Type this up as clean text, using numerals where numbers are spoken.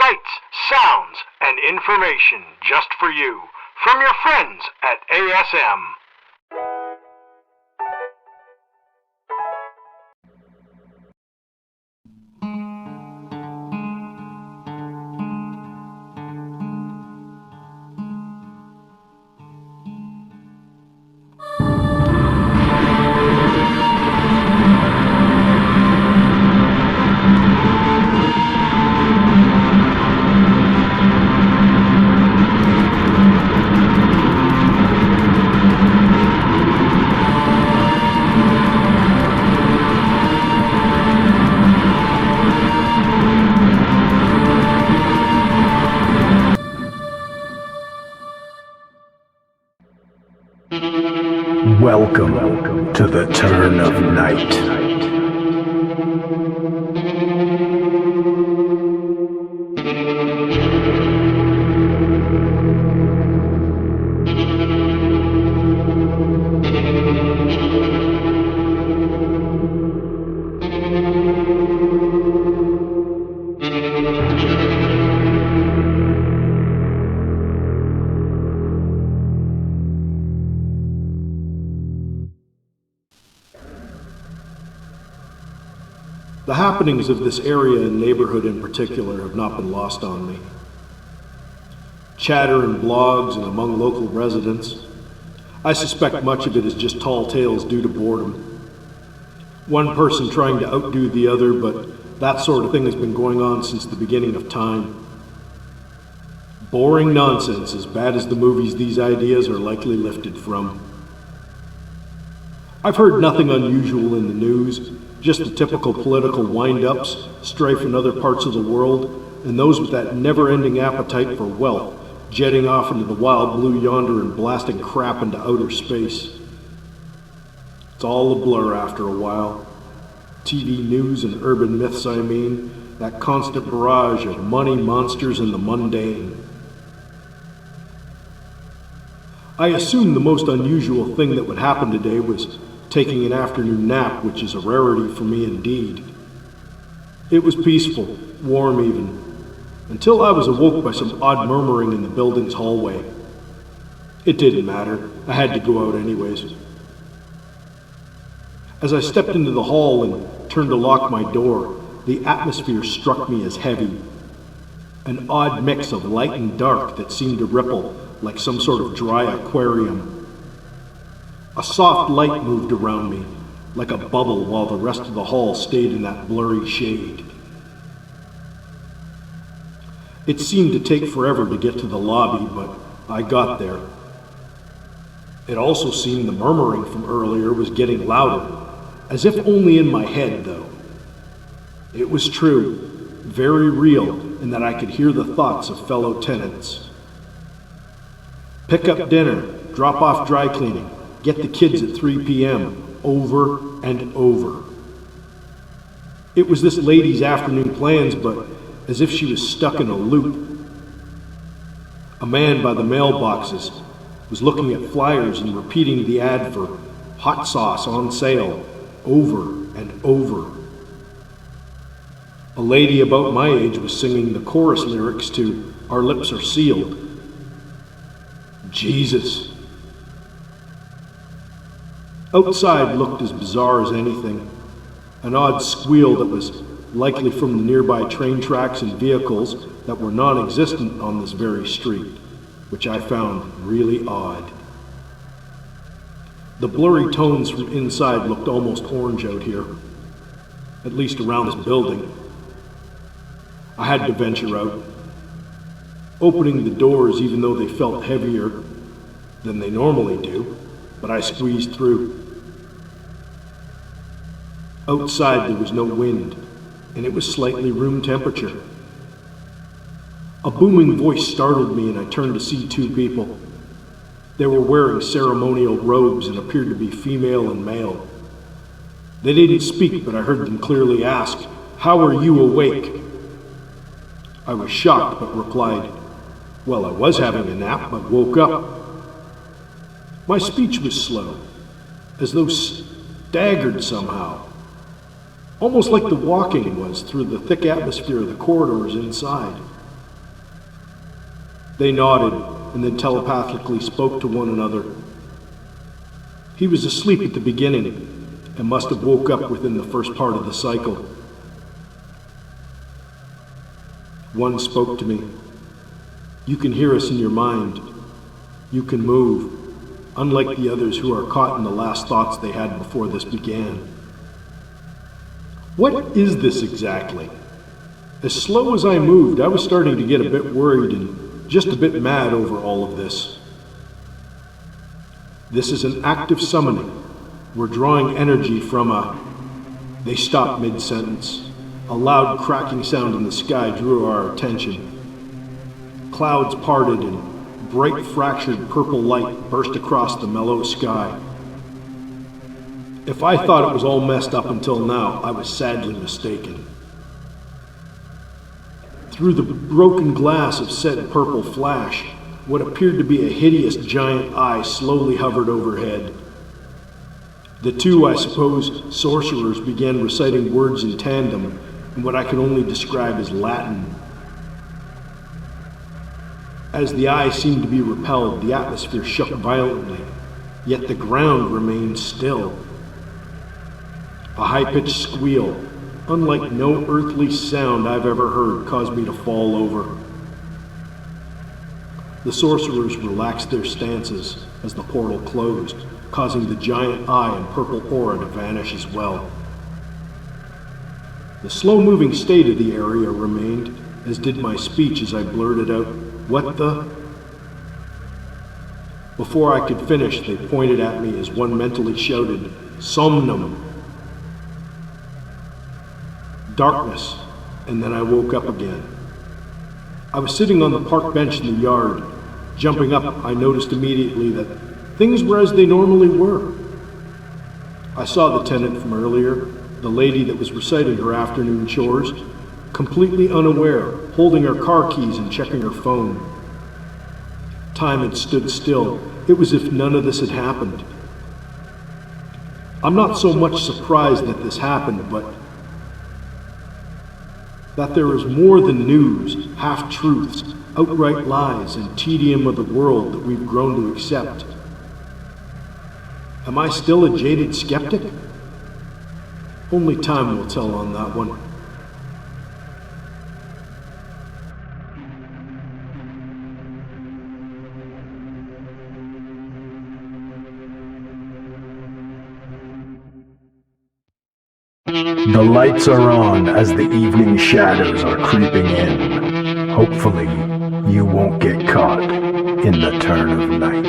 sights, sounds, and information just for you from your friends at ASM. Welcome to the turn of night. The happenings of this area and neighborhood in particular have not been lost on me. Chatter in blogs and among local residents, I suspect much of it is just tall tales due to boredom. One person trying to outdo the other, but that sort of thing has been going on since the beginning of time. Boring nonsense, as bad as the movies these ideas are likely lifted from. I've heard nothing unusual in the news, just the typical political wind-ups, strife in other parts of the world, and those with that never-ending appetite for wealth, jetting off into the wild blue yonder and blasting crap into outer space. It's all a blur after a while. TV news and urban myths, I mean, that constant barrage of money, monsters, and the mundane. I assumed the most unusual thing that would happen today was taking an afternoon nap, which is a rarity for me indeed. It was peaceful, warm even, until I was awoke by some odd murmuring in the building's hallway. It didn't matter, I had to go out anyways. As I stepped into the hall and turned to lock my door, the atmosphere struck me as heavy. An odd mix of light and dark that seemed to ripple like some sort of dry aquarium. A soft light moved around me, like a bubble, while the rest of the hall stayed in that blurry shade. It seemed to take forever to get to the lobby, but I got there. It also seemed the murmuring from earlier was getting louder, as if only in my head, though. It was true, very real, in that I could hear the thoughts of fellow tenants. Pick up dinner, drop off dry cleaning, get the kids at 3 p.m., over and over. It was this lady's afternoon plans, but as if she was stuck in a loop. A man by the mailboxes was looking at flyers and repeating the ad for hot sauce on sale over and over. A lady about my age was singing the chorus lyrics to Our Lips Are Sealed. Jesus. Outside looked as bizarre as anything. An odd squeal that was likely from the nearby train tracks and vehicles that were non-existent on this very street, which I found really odd. The blurry tones from inside looked almost orange out here, at least around this building. I had to venture out, opening the doors even though they felt heavier than they normally do, but I squeezed through. Outside there was no wind, and it was slightly room temperature. A booming voice startled me, and I turned to see two people. They were wearing ceremonial robes and appeared to be female and male. They didn't speak, but I heard them clearly ask, "How are you awake?" I was shocked, but replied, "Well, I was having a nap, but woke up." My speech was slow, as though staggered somehow, almost like the walking was through the thick atmosphere of the corridors inside. They nodded and then telepathically spoke to one another. He was asleep at the beginning and must have woke up within the first part of the cycle. One spoke to me. You can hear us in your mind. You can move, unlike the others who are caught in the last thoughts they had before this began. What is this exactly? As slow as I moved, I was starting to get a bit worried and just a bit mad over all of this. This is an active summoning. We're drawing energy from a... They stopped mid-sentence. A loud cracking sound in the sky drew our attention. Clouds parted and bright fractured purple light burst across the mellow sky. If I thought it was all messed up until now, I was sadly mistaken. Through the broken glass of said purple flash, what appeared to be a hideous giant eye slowly hovered overhead. The two, I suppose, sorcerers began reciting words in tandem in what I can only describe as Latin. As the eye seemed to be repelled, the atmosphere shook violently, yet the ground remained still. A high-pitched squeal, unlike no earthly sound I've ever heard, caused me to fall over. The sorcerers relaxed their stances as the portal closed, causing the giant eye and purple aura to vanish as well. The slow-moving state of the area remained, as did my speech as I blurted out, "What the?" Before I could finish, they pointed at me as one mentally shouted, "Somnum." Darkness, and then I woke up again. I was sitting on the park bench in the yard. Jumping up, I noticed immediately that things were as they normally were. I saw the tenant from earlier, the lady that was reciting her afternoon chores, completely unaware, holding her car keys and checking her phone. Time had stood still. It was as if none of this had happened. I'm not so much surprised that this happened, but that there is more than news, half-truths, outright lies, and tedium of the world that we've grown to accept. Am I still a jaded skeptic? Only time will tell on that one. The lights are on as the evening shadows are creeping in. Hopefully, you won't get caught in the turn of night.